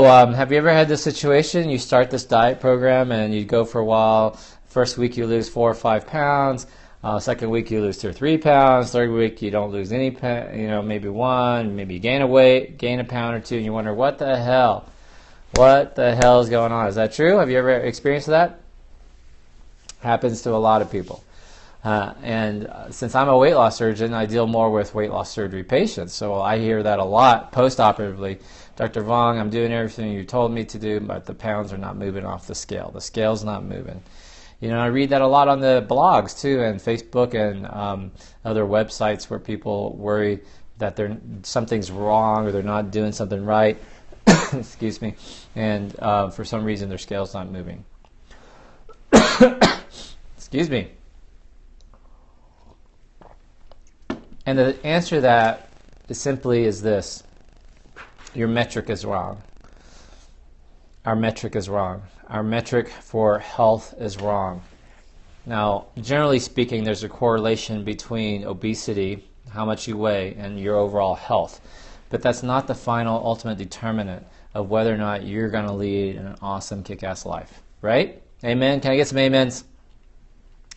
Have you ever had this situation? You start this diet program and you go for a while. First week you lose 4 or 5 pounds. Second week you lose 2 or 3 pounds. Third week you don't lose any, maybe one. Maybe you gain a pound or two, and you wonder what the hell is going on? Is that true? Have you ever experienced that? Happens to a lot of people. Since I'm a weight loss surgeon, I deal more with weight loss surgery patients. So I hear that a lot post-operatively. Dr. Vuong, I'm doing everything you told me to do, but the pounds are not moving off the scale. The scale's not moving. I read that a lot on the blogs too, and Facebook and other websites where people worry that something's wrong or they're not doing something right. Excuse me. And for some reason their scale's not moving. Excuse me. And the answer to that is this. Your metric is wrong. Our metric is wrong. Our metric for health is wrong. Now, generally speaking, there's a correlation between obesity, how much you weigh, and your overall health. But that's not the final ultimate determinant of whether or not you're going to lead an awesome kick-ass life. Right? Amen? Can I get some amens?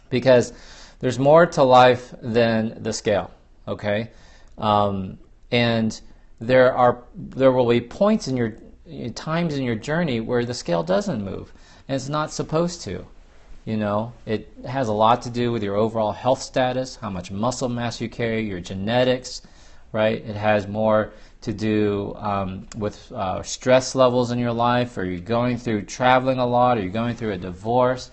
Because there's more to life than the scale. Okay? And there will be points in your times in your journey where the scale doesn't move, and it's not supposed to. It has a lot to do with your overall health status, how much muscle mass you carry, your genetics, right? It has more to do with stress levels in your life. Are you going through traveling a lot? Are you going through a divorce?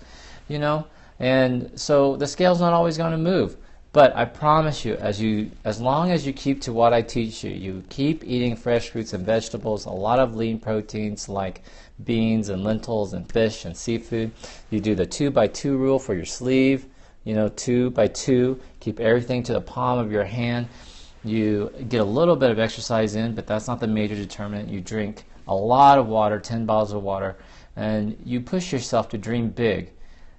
And so the scale's not always going to move. But I promise you, as long as you keep to what I teach you, you keep eating fresh fruits and vegetables, a lot of lean proteins like beans and lentils and fish and seafood. You do the 2x2 rule for your sleeve, 2x2. Keep everything to the palm of your hand. You get a little bit of exercise in, but that's not the major determinant. You drink a lot of water, 10 bottles of water, and you push yourself to dream big.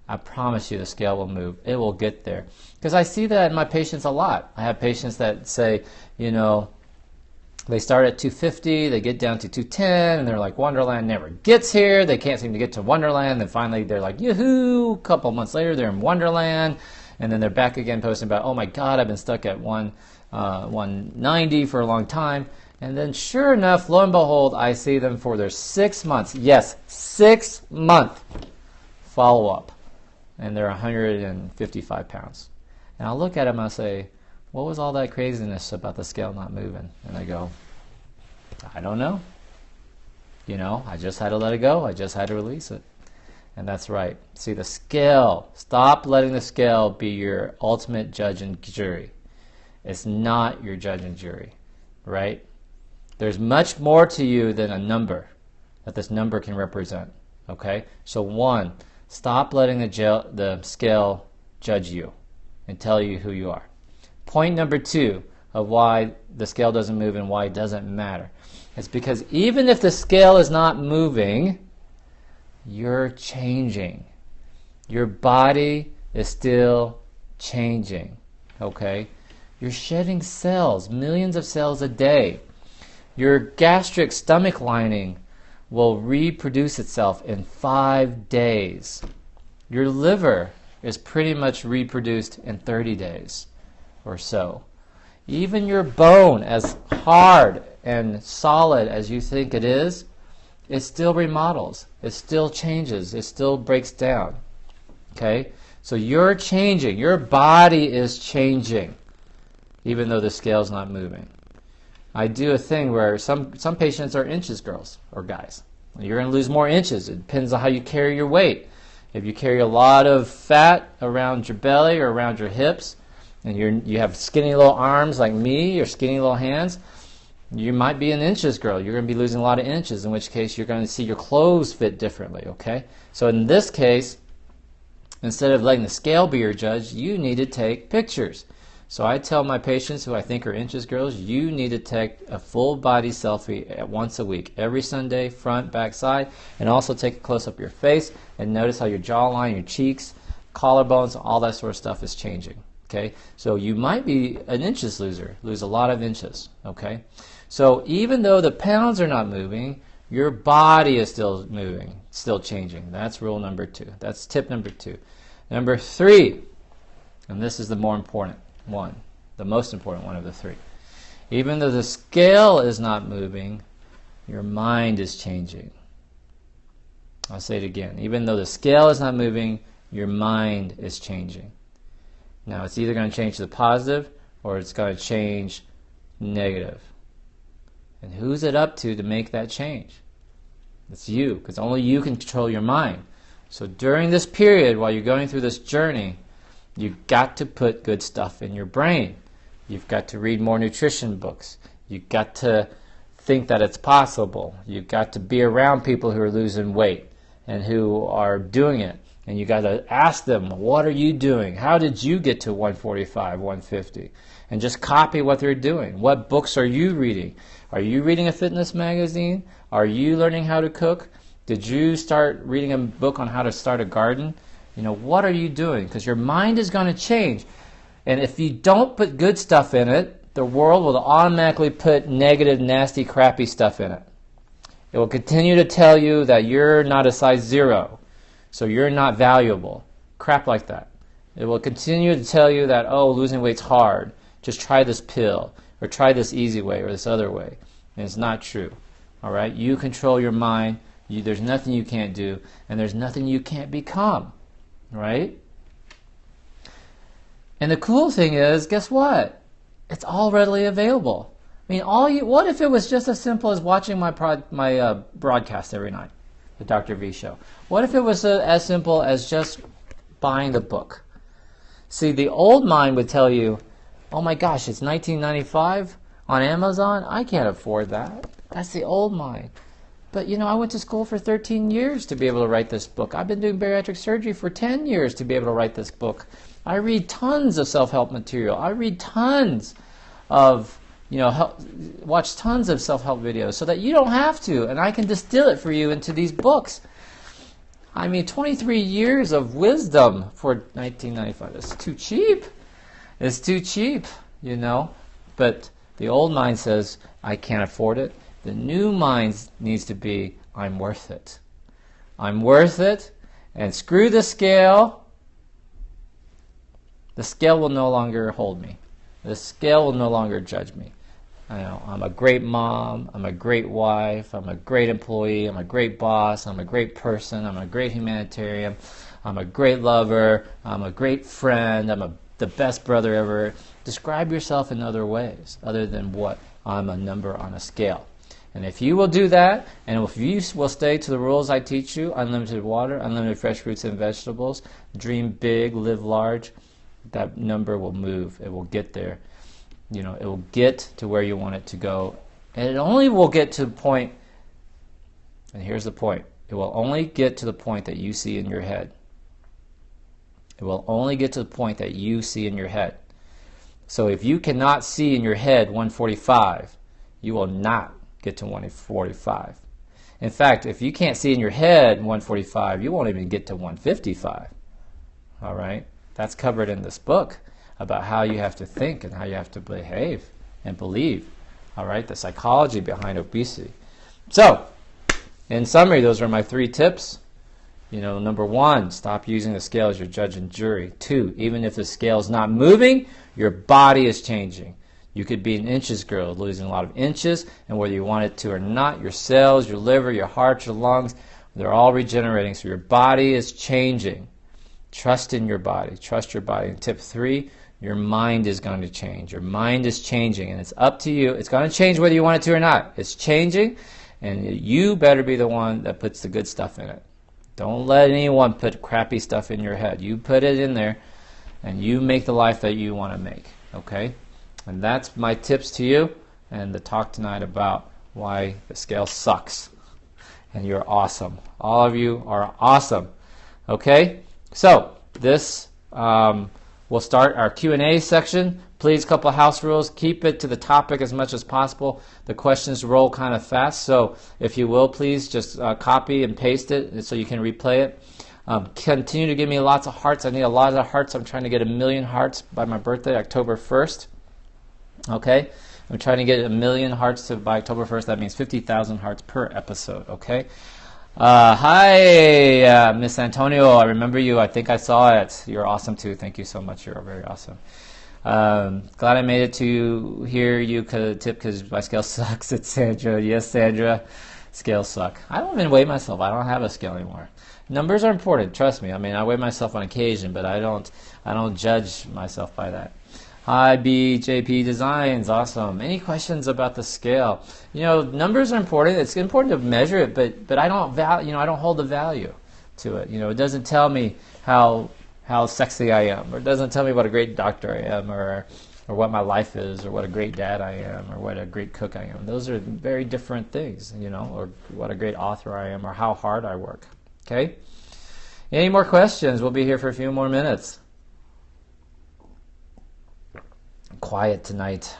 I promise you the scale will move. It will get there. Because I see that in my patients a lot. I have patients that say, they start at 250, they get down to 210, and they're like, Wonderland never gets here. They can't seem to get to Wonderland. Then finally they're like, yoo-hoo! A couple months later, they're in Wonderland. And then they're back again posting about, oh my God, I've been stuck at 190 for a long time. And then sure enough, lo and behold, I see them for their 6 months. Yes, 6 month follow-up. And they're 155 pounds. And I'll look at them and I'll say, what was all that craziness about the scale not moving? And I go, I don't know. I just had to let it go. I just had to release it. And that's right. See, the scale, stop letting the scale be your ultimate judge and jury. It's not your judge and jury, right? There's much more to you than a number that this number can represent, okay? So one, stop letting the scale judge you and tell you who you are. Point number 2 of why the scale doesn't move and why it doesn't matter. It's because even if the scale is not moving, you're changing. Your body is still changing, okay? You're shedding cells, millions of cells a day. Your gastric stomach lining will reproduce itself in 5 days. Your liver is pretty much reproduced in 30 days or so. Even your bone, as hard and solid as you think it is, it still remodels. It still changes. It still breaks down. Okay? So you're changing. Your body is changing, even though the scale's not moving. I do a thing where some patients are inches girls or guys. You're going to lose more inches. It depends on how you carry your weight. If you carry a lot of fat around your belly or around your hips, and you have skinny little arms like me or skinny little hands, you might be an inches girl. You're going to be losing a lot of inches, in which case you're going to see your clothes fit differently, okay? So in this case, instead of letting the scale be your judge, you need to take pictures. So I tell my patients who I think are inches girls, you need to take a full body selfie once a week, every Sunday, front, back, side, and also take a close-up of your face and notice how your jawline, your cheeks, collarbones, all that sort of stuff is changing. Okay, so you might be an inches loser, lose a lot of inches. Okay, so even though the pounds are not moving, Your body is still moving, still changing. That's rule number 2. That's tip number 2. Number 3, and this is the more important one, the most important one of the 3. Even though the scale is not moving, your mind is changing. I'll say it again. Even though the scale is not moving, your mind is changing. Now, it's either going to change to the positive or it's going to change negative. And who's it up to make that change? It's you, because only you can control your mind. So during this period, while you're going through this journey, you've got to put good stuff in your brain. You've got to read more nutrition books. You've got to think that it's possible. You've got to be around people who are losing weight and who are doing it. And you got to ask them, what are you doing? How did you get to 145, 150? And just copy what they're doing. What books are you reading? Are you reading a fitness magazine? Are you learning how to cook? Did you start reading a book on how to start a garden? What are you doing? Because your mind is going to change. And if you don't put good stuff in it, the world will automatically put negative, nasty, crappy stuff in it. It will continue to tell you that you're not a size 0, so you're not valuable. Crap like that. It will continue to tell you that, oh, losing weight's hard. Just try this pill, or try this easy way, or this other way. And it's not true. All right? You control your mind. There's nothing you can't do, and there's nothing you can't become. Right? And the cool thing is, guess what? It's all readily available. I mean, what if it was just as simple as watching my broadcast every night, the Dr. V Show? What if it was as simple as just buying the book? See, the old mind would tell you, oh my gosh, it's $19.95 on Amazon? I can't afford that. That's the old mind. But I went to school for 13 years to be able to write this book. I've been doing bariatric surgery for 10 years to be able to write this book. I read tons of self-help material. I read tons of, watch tons of self-help videos so that you don't have to, and I can distill it for you into these books. I mean, 23 years of wisdom for $19.95. It's too cheap. It's too cheap, But the old mind says, I can't afford it. The new mind needs to be, I'm worth it. I'm worth it, and screw the scale. The scale will no longer hold me. The scale will no longer judge me. I'm a great mom. I'm a great wife. I'm a great employee. I'm a great boss. I'm a great person. I'm a great humanitarian. I'm a great lover. I'm a great friend. I'm the best brother ever. Describe yourself in other ways other than what I'm a number on a scale. And if you will do that, and if you will stay to the rules I teach you, unlimited water, unlimited fresh fruits and vegetables, dream big, live large, that number will move. It will get there. It will get to where you want it to go. And it only will get to the point, and here's the point, it will only get to the point that you see in your head. It will only get to the point that you see in your head. So if you cannot see in your head 145, you will not get to 145. In fact, if you can't see in your head 145, you won't even get to 155. All right? That's covered in this book about how you have to think and how you have to behave and believe. All right? The psychology behind obesity. So, in summary, those are my 3 tips. Number 1, stop using the scale as your judge and jury. 2, even if the scale is not moving, your body is changing. You could be an inches girl, losing a lot of inches, and whether you want it to or not, your cells, your liver, your heart, your lungs, they're all regenerating, so your body is changing. Trust in your body. Trust your body. And tip 3, your mind is going to change. Your mind is changing, and it's up to you. It's going to change whether you want it to or not. It's changing, and you better be the one that puts the good stuff in it. Don't let anyone put crappy stuff in your head. You put it in there, and you make the life that you want to make. Okay? And that's my tips to you, and the talk tonight about why the scale sucks. And you're awesome. All of you are awesome. Okay? So, this we'll start our Q&A section. Please, couple of house rules. Keep it to the topic as much as possible. The questions roll kind of fast, so if you will, please just copy and paste it so you can replay it. Continue to give me lots of hearts. I need a lot of hearts. I'm trying to get 1 million hearts by my birthday, October 1st. Okay? I'm trying to get 1 million hearts by October 1st. That means 50,000 hearts per episode, okay? Hi, Miss Antonio. I remember you. I think I saw it. You're awesome, too. Thank you so much. You're very awesome. Glad I made it to hear you tip because my scale sucks. It's Sandra. Yes, Sandra. Scales suck. I don't even weigh myself. I don't have a scale anymore. Numbers are important. Trust me. I mean, I weigh myself on occasion, but I don't judge myself by that. Hi, BJP Designs. Awesome. Any questions about the scale? You know, numbers are important. It's important to measure it, but I don't I don't hold the value to it. You know, it doesn't tell me how sexy I am, or it doesn't tell me what a great doctor I am, or what my life is, or what a great dad I am, or what a great cook I am. Those are very different things, you know, or what a great author I am, or how hard I work. Okay? Any more questions? We'll be here for a few more minutes. Quiet tonight.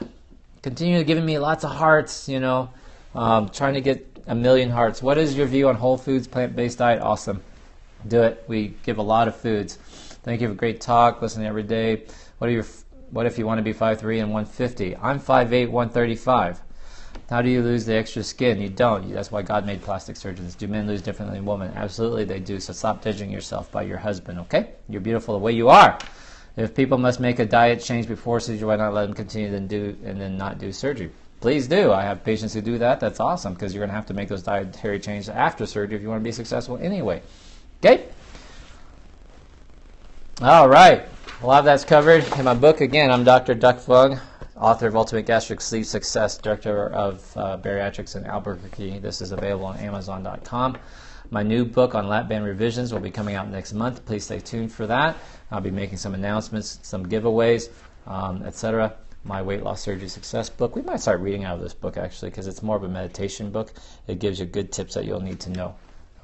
Continue giving me lots of hearts, you know, trying to get 1 million hearts. What is your view on whole foods, plant-based diet? Awesome. Do it. We give a lot of foods. Thank you for a great talk. Listening every day. What if you want to be 5'3" and 150? I'm 5'8", 135. How do you lose the extra skin? You don't. That's why God made plastic surgeons. Do men lose differently than women? Absolutely they do. So stop judging yourself by your husband, okay? You're beautiful the way you are. If people must make a diet change before surgery, why not let them continue and then not do surgery? Please do. I have patients who do that. That's awesome because you're going to have to make those dietary changes after surgery if you want to be successful anyway. Okay? All right. A lot of that's covered in my book. Again, I'm Dr. Duck Vuong, author of Ultimate Gastric Sleep Success, director of bariatrics in Albuquerque. This is available on Amazon.com. My new book on lap band revisions will be coming out next month. Please stay tuned for that. I'll be making some announcements, some giveaways, etc. My weight loss surgery success book. We might start reading out of this book actually because it's more of a meditation book. It gives you good tips that you'll need to know.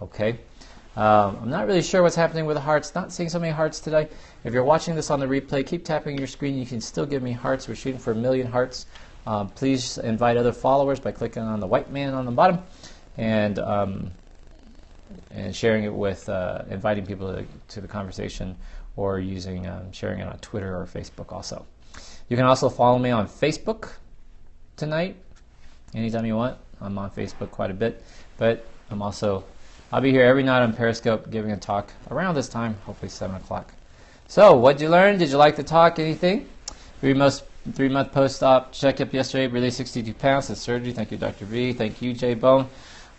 Okay. I'm not really sure what's happening with the hearts. Not seeing so many hearts today. If you're watching this on the replay, keep tapping your screen. You can still give me hearts. We're shooting for 1 million hearts. Please invite other followers by clicking on the white man on the bottom and sharing it with, inviting people to the conversation, or using sharing it on Twitter or Facebook also. You can also follow me on Facebook tonight, anytime you want. I'm on Facebook quite a bit, but I'll be here every night on Periscope giving a talk around this time, hopefully 7 o'clock. So, what'd you learn? Did you like the talk? Anything? 3-month post-op checkup yesterday, released 62 pounds since surgery. Thank you, Dr. V. Thank you, J Bone.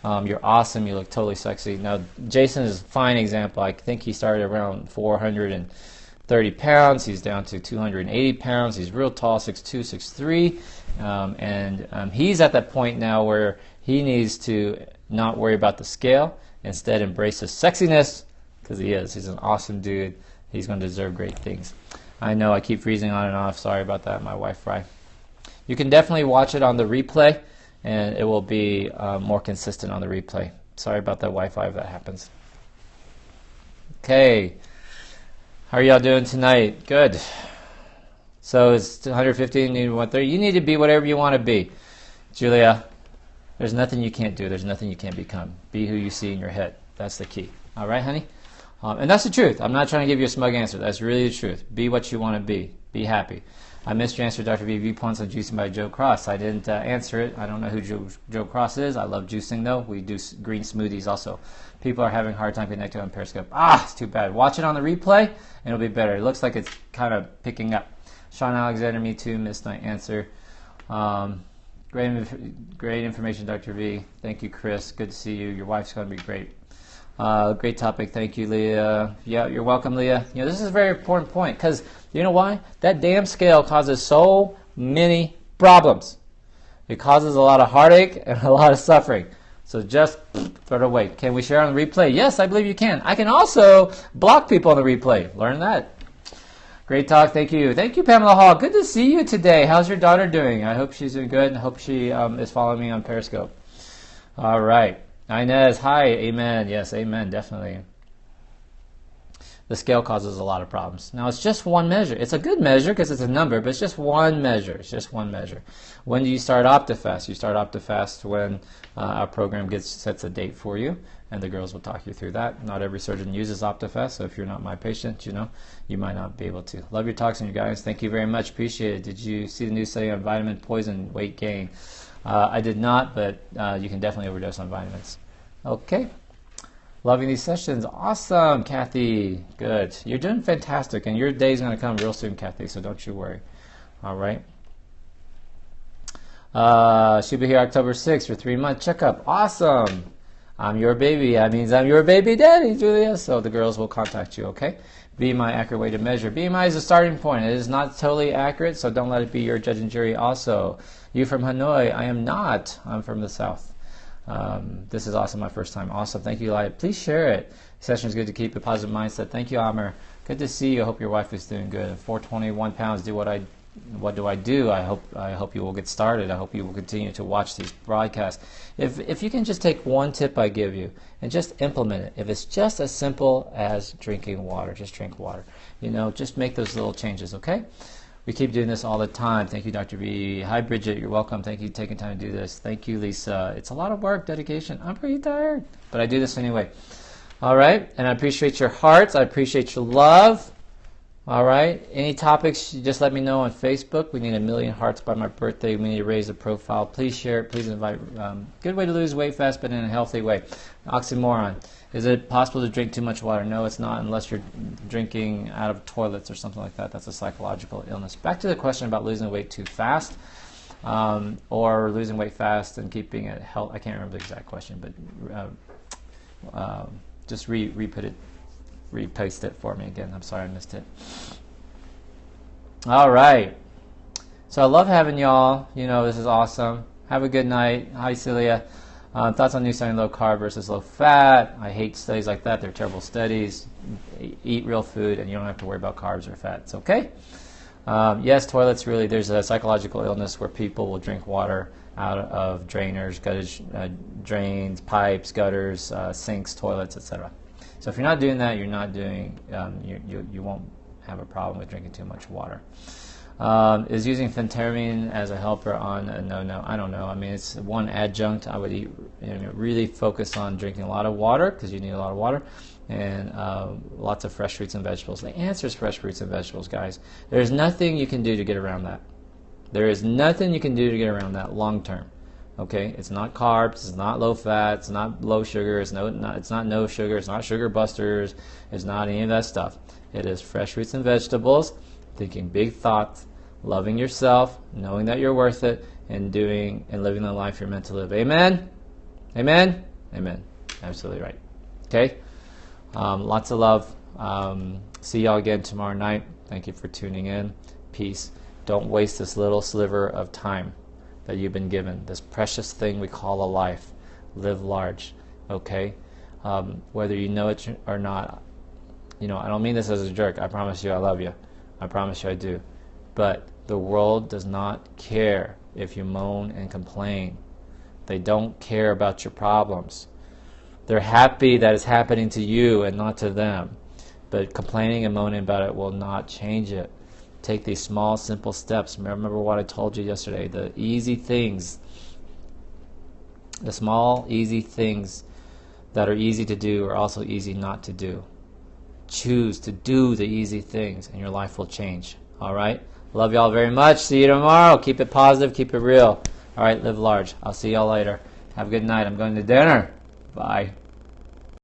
You're awesome. You look totally sexy. Now, Jason is a fine example. I think he started around 430 pounds. He's down to 280 pounds. He's real tall, 6'2", 6'3". And he's at that point now where he needs to not worry about the scale. Instead, embrace his sexiness, because he is. He's an awesome dude. He's going to deserve great things. I know I keep freezing on and off. Sorry about that, my wife, Fry. You can definitely watch it on the replay, and it will be more consistent on the replay. Sorry about that Wi-Fi if that happens. Okay. How are y'all doing tonight? Good. So it's 115, you need 130. You need to be whatever you want to be. Julia, there's nothing you can't do. There's nothing you can't become. Be who you see in your head. That's the key. All right, honey? And that's the truth. I'm not trying to give you a smug answer. That's really the truth. Be what you want to be. Be happy. I missed your answer, Dr. V. Viewpoints on juicing by Joe Cross. I didn't answer it. I don't know who Joe Cross is. I love juicing, though. We do green smoothies also. People are having a hard time connecting on Periscope. It's too bad. Watch it on the replay, and it'll be better. It looks like it's kind of picking up. Sean Alexander, me too. Missed my answer. Great information, Dr. V. Thank you, Chris. Good to see you. Your wife's going to be great. Great topic. Thank you, Leah. Yeah, you're welcome, Leah. You know, this is a very important point because you know why? That damn scale causes so many problems. It causes a lot of heartache and a lot of suffering. So just throw it away. Can we share on the replay? Yes, I believe you can. I can also block people on the replay. Learn that. Great talk. Thank you. Thank you, Pamela Hall. Good to see you today. How's your daughter doing? I hope she's doing good, and I hope she is following me on Periscope. All right. Inez, hi. Amen. Yes, amen. Definitely. the scale causes a lot of problems. Now, it's just one measure. It's a good measure because it's a number, but it's just one measure. It's just one measure. When do you start OptiFast? You start OptiFast when our program sets a date for you, and the girls will talk you through that. Not every surgeon uses OptiFast, so if you're not my patient, you might not be able to. Love your talks and you guys. Thank you very much. Appreciate it. Did you see the new study on vitamin poison weight gain? I did not, but you can definitely overdose on vitamins. Okay. Loving these sessions. Awesome, Kathy. Good. You're doing fantastic, and your day's going to come real soon, Kathy, so don't you worry. All right. She'll be here October 6th for 3-month checkup. Awesome. I'm your baby. That means I'm your baby daddy, Julia. So the girls will contact you, okay? BMI, accurate way to measure. BMI is a starting point. It is not totally accurate, so don't let it be your judge and jury also. You from Hanoi? I am not. I'm from the South. This is awesome, my first time. Awesome. Thank you, Eli. Please share it. Session is good to keep a positive mindset. Thank you, Amr. Good to see you. I hope your wife is doing good. 421 pounds. What do I do? I hope you will get started. I hope you will continue to watch these broadcasts. If you can just take one tip I give you and just implement it. If it's just as simple as drinking water, just drink water. Just make those little changes, okay? We keep doing this all the time. Thank you, Dr. B. Hi, Bridget. You're welcome. Thank you for taking time to do this. Thank you, Lisa. It's a lot of work, dedication. I'm pretty tired, but I do this anyway. All right, and I appreciate your hearts. I appreciate your love. All right, any topics, just let me know on Facebook. We need 1 million hearts by my birthday. We need to raise the profile. Please share it. Please invite. Good way to lose weight fast, but in a healthy way. Oxymoron. Is it possible to drink too much water? No, it's not, unless you're drinking out of toilets or something like that. That's a psychological illness. Back to the question about losing weight too fast, or losing weight fast and keeping it health. I can't remember the exact question, but just repost it for me again. I'm sorry I missed it. All right. So I love having y'all. This is awesome. Have a good night. Hi, Celia. Thoughts on new studying low carb versus low fat? I hate studies like that. They're terrible studies. Eat real food, and you don't have to worry about carbs or fats. Okay? Yes, toilets really. There's a psychological illness where people will drink water out of drainers, drains, pipes, gutters, sinks, toilets, etc. So if you're not doing that, you're not doing. You won't have a problem with drinking too much water. Is using phentermine as a helper on a no? I don't know. I mean, it's one adjunct. I would really focus on drinking a lot of water, because you need a lot of water, and lots of fresh fruits and vegetables. The answer is fresh fruits and vegetables, guys. There's nothing you can do to get around that. There is nothing you can do to get around that long term. Okay, it's not carbs, it's not low fat, it's not low sugar, it's not no sugar, it's not sugar busters, it's not any of that stuff. It is fresh fruits and vegetables, thinking big thoughts, loving yourself, knowing that you're worth it, and living the life you're meant to live. Amen? Amen? Amen. Absolutely right. Okay? Lots of love. See y'all again tomorrow night. Thank you for tuning in. Peace. Don't waste this little sliver of time that you've been given, this precious thing we call a life. Live large. Okay? Whether you know it or not. I don't mean this as a jerk. I promise you I love you. I promise you I do. But the world does not care if you moan and complain. They don't care about your problems. They're happy that it's happening to you and not to them. But complaining and moaning about it will not change it. Take these small, simple steps. Remember what I told you yesterday. The easy things, the small, easy things that are easy to do are also easy not to do. Choose to do the easy things, and your life will change. All right? Love y'all very much. See you tomorrow. Keep it positive. Keep it real. All right? Live large. I'll see y'all later. Have a good night. I'm going to dinner. Bye.